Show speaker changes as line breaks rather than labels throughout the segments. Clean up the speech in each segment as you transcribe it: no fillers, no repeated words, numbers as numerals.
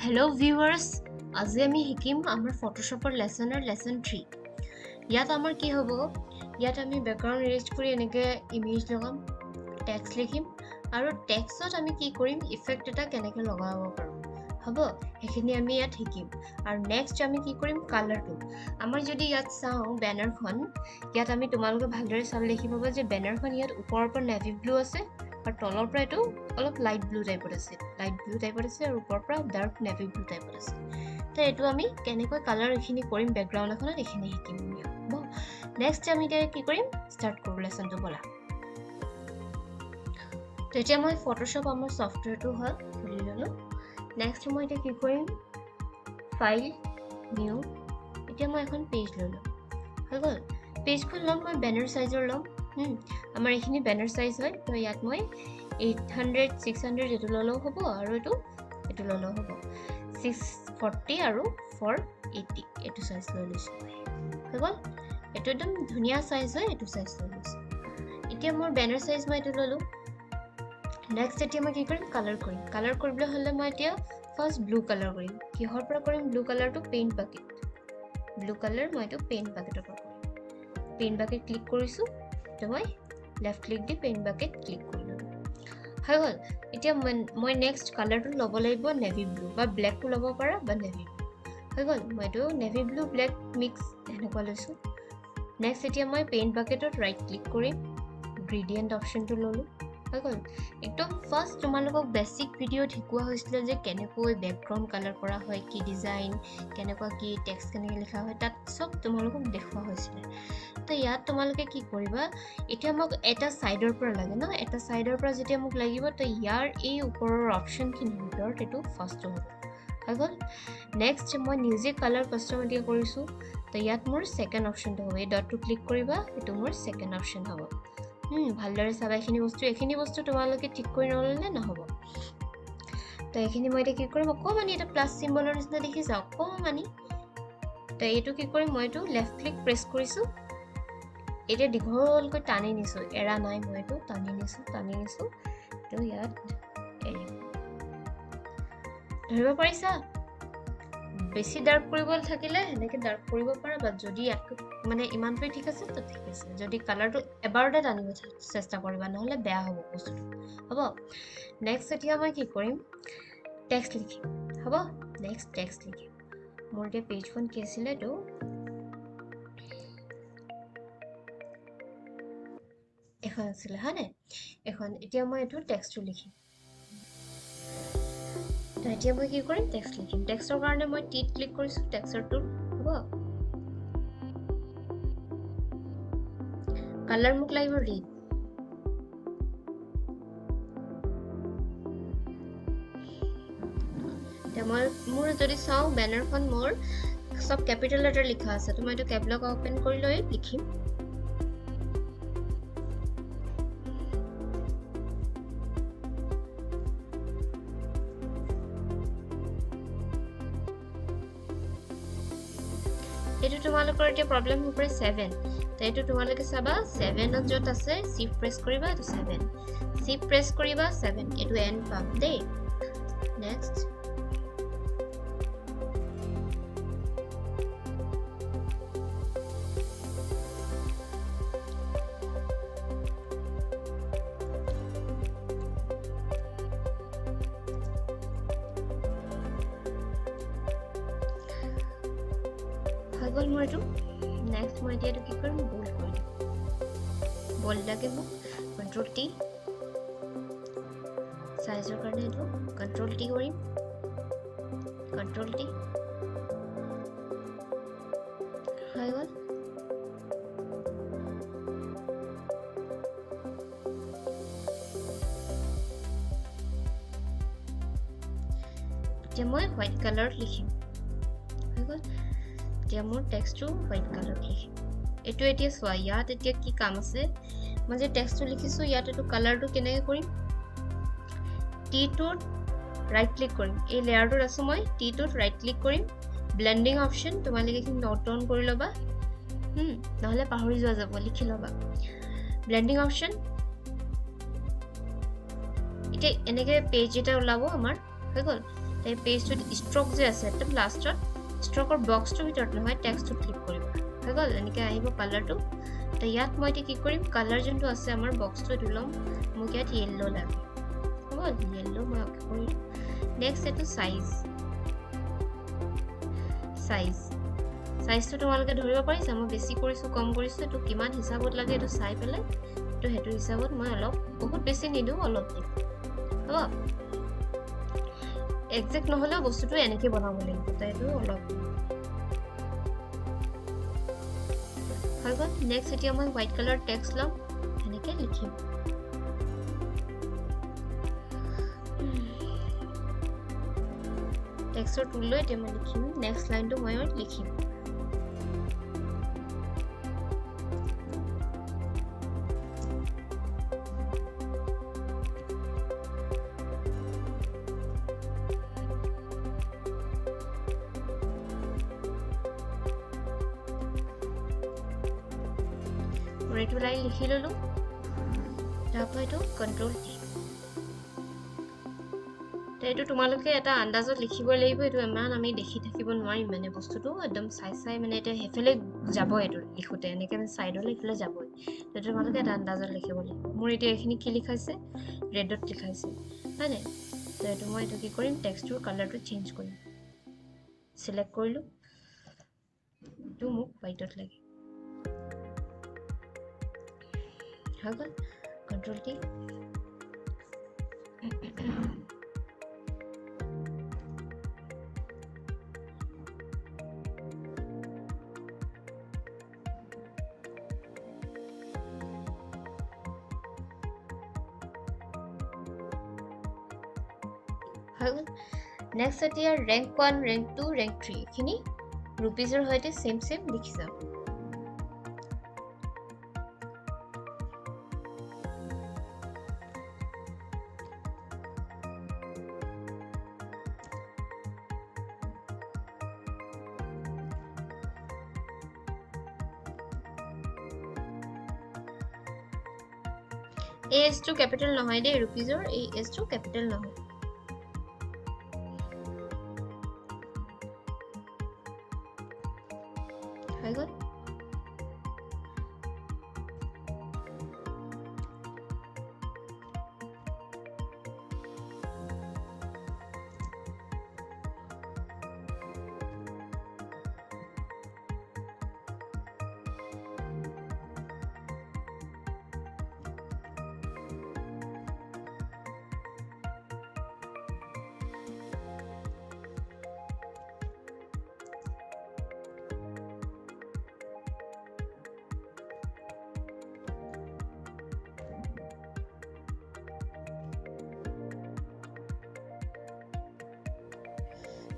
Hello viewers, আজি আমি শিকিম আমাৰ ফটোশ্বপৰ লেসন 3 ইয়াত আমাৰ কি হ'ব ইয়াত আমি ব্যাকগ্ৰাউণ্ড এৰেঞ্জ কৰি এনেকে ইমেজ লগাম টেক্সট লিখিম আৰু টেক্সটত আমি কি কৰিম ইফেক্ট এটা কেনেকৈ লগাব পাৰো হ'ব এখিনি আমি ইয়াত শিকিম আৰু নেক্সট আমি কি কৰিম কালাৰটো আমাৰ যদি ইয়াত চাও ব্যানাৰখন ইয়াত আমি তোমালোকে ভালদৰে চালে দেখি পাবা যে ব্যানাৰখন ইয়াত ওপৰৰ পৰা নেভি ব্লু আছে और तলৰ পৰা এটো অলপ লাইট ব্লু টাইপৰ আছে আৰু ওপৰৰ পৰা ডাৰ্ক নেভি ব্লু টাইপৰ আছে তো এটো আমি কেনেকৈ কালাৰ এখিনি কৰিম ব্যাকগ্ৰাউণ্ড এখনত এখিনি শিকিম হ'ব নেক্সট আমি এতিয়া কি কৰিম স্টাৰ্ট কৰো লেসনটো বলা তো এতিয়া মই ফটোশ্বপ আমাৰ সফটওয়্যাৰটো হয় খুলি ললো নেক্সট মই এতিয়া কি কৰিম ফাইল নিউ এতিয়া মই এখন পেজ ললো হৈ গল পেজখন লম মই ব্যানাৰ সাইজৰ লম আমাৰ এখিনি ব্যানাৰ সাইজ হয় তো ইয়াত মই 800 600 এটো ললো হ'ব আৰু এটো ললো হ'ব 640 আৰু 480 এটো সাইজ লৈ লৈছো হৈ গল এটো একদম ধুনিয়া সাইজ হয় এটো সাইজ লৈ লৈছো এতিয়া মোৰ ব্যানাৰ সাইজ মই এটো ললো নেক্সট এতিয়া মই কি কৰিম কালাৰ কৰিবলৈ হলে মই এতিয়া ফাৰ্স্ট ব্লু কালাৰ কৰিম কিহৰ পৰা কৰিম ব্লু কালাৰটো পেইন্ট বাকেট ব্লু কালাৰ মই এটো পেইন্ট বাকেটৰ পৰা কৰিম পেইন্ট বাকেট ক্লিক কৰিছো তো মই লেফট ক্লিক দি পেইন্ট বাকেট ক্লিক কৰিলো হৈ গল এতিয়া মই নেক্সট কালাৰটো লব লাগিব নেভি ব্লু বা ব্ল্যাকটো লব পাৰা বা নেভি ব্লু হৈ গল মই তো নেভি ব্লু ব্ল্যাক মিক্স এনেকুৱা লৈছো নেক্সট এতিয়া মই পেইন্ট বাকেটত ৰাইট ক্লিক কৰিম গ্ৰেডিয়েন্ট অপচনটো ললো হৈ গল একদম ফাৰ্স্ট তোমালোকক বেসিক ভিডিও শিকোৱা হৈছিল যে কেনেকৈ ব্যাকগ্ৰাউণ্ড কালাৰ কৰা হয় কি ডিজাইন কেনেকুৱা কি টেক্সট কেনেকৈ লিখা হয় তাত সব তোমালোকক দেখুৱা হৈছিল তো ইয়াত তোমালোকে কি কৰিবা এতিয়া মোক এটা সাইডৰ পৰা লাগে ন এটা সাইডৰ পৰা যেতিয়া মোক লাগিব তো ইয়াৰ এই ওপৰৰ অপচন খিনি ভিতৰত এটো ফাৰ্স্ট হ'ব হৈ গল নেক্সট মই নিজে কালাৰ কাস্টমাইজ কৰিছো তো ইয়াত মোৰ সেকেন্ড অপচনটো হ'ব এই ডটটো ক্লিক কৰিবা এটো মোৰ সেকেন্ড অপচন হ'ব ভালদৰে চাবা এখিনি বস্তু তোমালোকে ঠিক কৰি নললে নহব তো এখিনি মই কি কৰিম অকমানি এটা প্লাস সিম্বলৰ নিচিনা দেখি যাও অকমানি তো এটো কি কৰিম মই এটো লেফট ক্লিক প্ৰেছ কৰিছো এটা দীঘলকৈ টানি নিছো এৰা নাই মই এটো টানি নিছো তো ইয়াত ধৰিব পাৰিছা বেছি ডাৰ্ক কৰিব থাকিলে এনেকে ডাৰ্ক কৰিব পাৰা বা যদি মানে ইমানটোই ঠিক আছে তো ঠিক আছে যদি কালাৰটো এবাৰতে টানিব চেষ্টা কৰিবা নহলে বেয়া হ'ব বস্তুটো হ'ব নেক্সট এতিয়া মই কি কৰিম টেক্সট লিখিম হ'ব নেক্সট টেক্সট লিখিম মোৰ এতিয়া পেজখন কি আছিল তো এখন আছিল হয়নে এখন এতিয়া মই এটো টেক্সটটো লিখিম তো এতিয়া মই কি কৰিম টেক্সট লিখিম টেক্সটৰ কাৰণে মই টিত ক্লিক কৰিছো টেক্সটটো হ'ব কালাৰ মোক লাগিব ৰেড মই মোৰ যদি চাও ব্যানাৰখন মোৰ সব ক্যাপিটাল লেটাৰ লিখা আছে তো মই এটো ক্যাপ লক ওপেন কৰি লৈ লিখিম এটো তোমালোকৰ এতিয়া প্ৰবলেম হ'ব পাৰে 7 তো এটো তোমালোকে চাবা 7 ত যত আছে শিফট প্ৰেছ কৰিবা এটো 7 শিফট প্ৰেছ কৰিবা 7 এটো এন্ড পাম দে নেক্সট গল মই এটো নেক্সট মই এতিয়া কি কৰিম বোল্ড কৰিম বোল্ড লাগে মোক কন্ট্ৰোল টি সাইজৰ কাৰণে এটো কন্ট্ৰোল টি কৰিম কন্ট্ৰোল টি হৈ গল এতিয়া মই হোৱাইট কালাৰ লিখিম হৈ গল এতিয়া মোৰ টেক্সটটো হোৱাইট কালাৰ লিখিম এটো এতিয়া সোয়া ইয়াত এতিয়া কি কাম আছে মই যে টেক্সটটো লিখিছো ইয়াত এটো কালাৰটো কেনেকৈ কৰিম টি টুত ৰাইট ক্লিক কৰিম এই লেয়াৰটোত আছে মই টি টুত ৰাইট ক্লিক কৰিম ব্লেন্ডিং অপচন তোমালোকে কি নোট ডাউন কৰি লবা নহলে পাহৰি যোৱা যাব লিখি লবা ব্লেন্ডিং অপচন এটা এনেকে পেজ এটা ওলাব আমাৰ হৈ গল এই পেজটোত ষ্ট্ৰক যে আছে একদম লাষ্টত ষ্ট্ৰকৰ বক্সটোৰ ভিতৰত নহয় টেক্সটটো ক্লিক কৰিবা হৈ গ'ল এনেকৈ আহিব কালাৰটো তো ইয়াত মই এতিয়া কি কৰিম কালাৰ যোনটো আছে আমাৰ বক্সটো এইটো ল'ম মোক ইয়াত য়েল্ল' লাগে হৈ গ'ল য়েল্ল' মই অ'কে কৰিলোঁ নেক্সট এইটো চাইজটো তোমালোকে ধৰিব পাৰিছা মই বেছি কৰিছোঁ কম কৰিছোঁ এইটো কিমান হিচাপত লাগে এইটো চাই পেলাই তো সেইটো হিচাপত মই অলপ বহুত বেছি নিদিওঁ অলপ দিম হ'ব একজেক্ট নহ'লেও বস্তুটো এনেকৈ বনাব লাগিব তো এইটো অলপ হৈ গ'ল নেক্সট এতিয়া মই হোৱাইট কালাৰ টেক্সট ল'ম এনেকৈ লিখিম টেক্সটৰ টুল লৈ এতিয়া মই লিখিম নেক্সট লাইনটো মই লিখিম এইটো লাইন লিখি ল'লোঁ তাৰপৰা এইটো কণ্ট্ৰল টি এইটো তোমালোকে এটা আন্দাজত লিখিব লাগিব এইটো ইমান আমি দেখি থাকিব নোৱাৰিম মানে বস্তুটো একদম চাই মানে এতিয়া সেইফালে যাব এইটো লিখোঁতে এনেকৈ মানে ছাইডলৈ এইফালে যাবই সেইটো তোমালোকে এটা আন্দাজত লিখিব লাগিব মোৰ এতিয়া এইখিনি কি লিখাইছে ৰেডত লিখাইছে হয়নে তো এইটো মই এইটো কি কৰিম টেক্সটোৰ কালাৰটো চেঞ্জ কৰিম চিলেক্ট কৰিলোঁ এইটো মোক হোৱাইটত লাগে হৈ গ'ল কণ্ট্ৰল টি হৈ গ'ল নেক্সট এতিয়া ৰেংক 1 ৰেংক 2 ৰেংক 3 এইখিনি ৰুপিজৰ সৈতে চেম লিখি যাম এই এছটো কেপিটেল নহয় দেই ৰুপিজৰ এই এছটো কেপিটেল নহয় হৈ গ'ল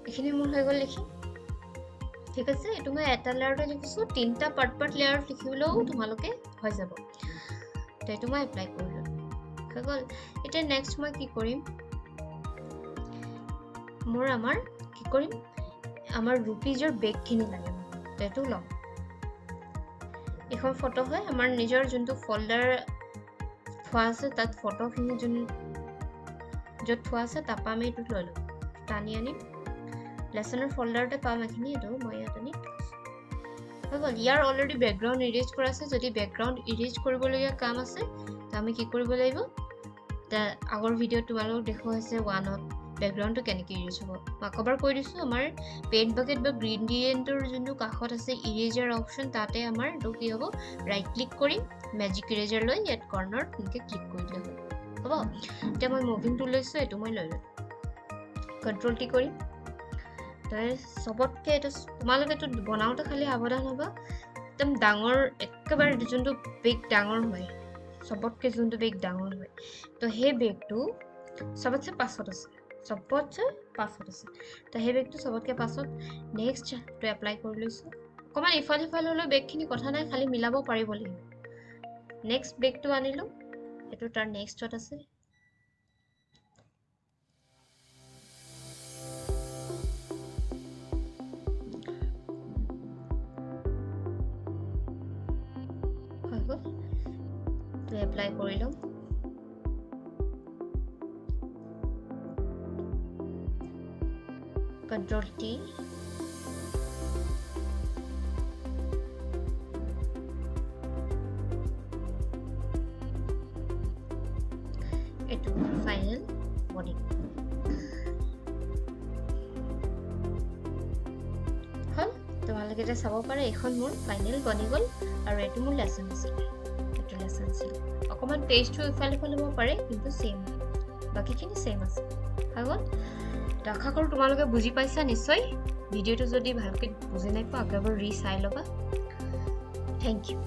এইখিনি মোৰ হৈ গ'ল লিখি ঠিক আছে এইটো মই এটা লেয়াৰতে লিখিছোঁ তিনিটা পাৰ্ট লেয়াৰত লিখিবলৈও তোমালোকে হৈ যাব তো এইটো মই এপ্লাই কৰিলোঁ হৈ গ'ল এতিয়া নেক্সট মই কি কৰিম আমাৰ ৰুপিজৰ বেগখিনি লাগে তো এইটো ল'ম এখন ফটো হয় আমাৰ নিজৰ যোনটো ফল্ডাৰ থোৱা আছে তাত ফটোখিনি য'ত থোৱা আছে তাৰপৰা আমি এইটো লৈ ল'ম টানি আনিম লেচনৰ ফল্ডাৰতে পাম এইখিনি এইটো মই ইয়াত আনি হৈ গ'ল ইয়াৰ অলৰেডি বেকগ্ৰাউণ্ড ইৰেজ কৰা আছে যদি বেকগ্ৰাউণ্ড ইৰেজ কৰিবলগীয়া কাম আছে তো আমি কি কৰিব লাগিব আগৰ ভিডিঅ'ত তোমালোকক দেখুওৱা হৈছে 1ত বেকগ্ৰাউণ্ডটো কেনেকৈ ইৰেজ হ'ব মই আকবাৰ কৈ দিছোঁ আমাৰ পেইণ্ট বাকেট বা গ্ৰেডিয়েণ্টৰ যোনটো কাষত আছে ইৰেজাৰ অপশ্যন তাতে আমাৰ এইটো কি হ'ব ৰাইট ক্লিক কৰিম মেজিক ইৰেজাৰ লৈ ইয়াত কৰ্নাৰত এনেকৈ ক্লিক কৰি দিলে হ'ব এতিয়া মই মুভিং টুল লৈছোঁ এইটো মই লৈ ল'ম কণ্ট্ৰল টি কৰিম চবতকৈ এইটো তোমালোকেতো বনাওঁতে খালি সাৱধান হ'বা একদম ডাঙৰ একেবাৰে যোনটো বেগ ডাঙৰ হয় চবতকৈ যোনটো বেগ ডাঙৰ হয় তো সেই বেগটো চবতছে পাছত আছে তো সেই বেগটো চবতকৈ পাছত নেক্সট এইটো এপ্লাই কৰি লৈছোঁ অকণমান ইফাল সিফাল হ'লেও বেগখিনি কথা নাই খালি মিলাব পাৰিব লাগিব নেক্সট বেগটো আনিলোঁ এইটো তাৰ নেক্সটত আছে এপ্লাই কৰি লওঁ Control T, এইটো ফাইনেল বডি। হল, তোমালোকে এতিয়া চাব পাৰে এইখন মোৰ ফাইনেল বনি গ'ল আৰু এইটো মোৰ লেসন আছিল। এইটো লেসন আছিল। অকমান পেজটো ইফালে ইফালে হ'ব পাৰে কিন্তু সেম, বাকিখিনি সেম আছে। হৈ গ'ল। আশা কৰোঁ তোমালোকে বুজি পাইছা নিশ্চয়। ভিডিঅ'টো যদি ভালকৈ বুজি নাই পোৱা আগলৈ ৰি চাই ল'বা। Thank U.